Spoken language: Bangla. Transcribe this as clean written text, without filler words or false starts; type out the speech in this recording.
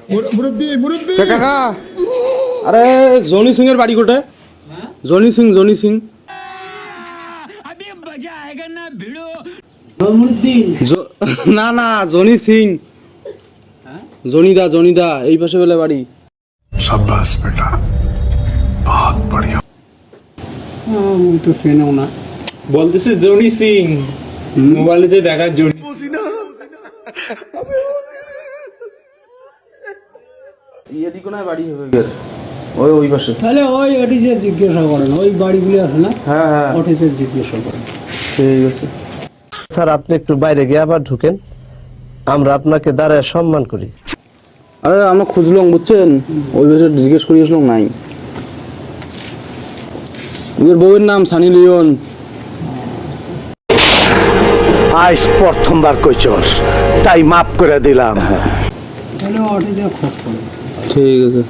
মুরব্বি মুরব্বি কাকা আরে জনি সিং এর বাড়ি কোটে জনি সিং না না জনি সিং জনিদা এই পাশে বেলা বাড়ি शाबाश बेटा बहुत बढ़िया আমি তো চেনেও না বলতেছে জনি সিং মোবাইলে যে দেখা জনি এদিকে না বাড়ি হবে ওই পাশে তাহলে ওটি যে জিজ্ঞাসা করেন ওই বাড়িগুলি আছে না হ্যাঁ ওটিতে জিজ্ঞাসা করেন ঠিক আছে স্যার আপনি একটু বাইরে গিয়ে আবার ঢুকেন আমরা আপনাকে দাঁড়ায় সম্মান করি আরে আমরা খুঁজলাম বুঝছেন ওই পাশে জিজ্ঞেস করি আসলাম নাই ওদের বউয়ের নাম সানি লিওন আজ প্রথমবার কইছস তাই মাফ করে দিলাম তাহলে ওটি যে খোঁজ করেন ঠিক আছে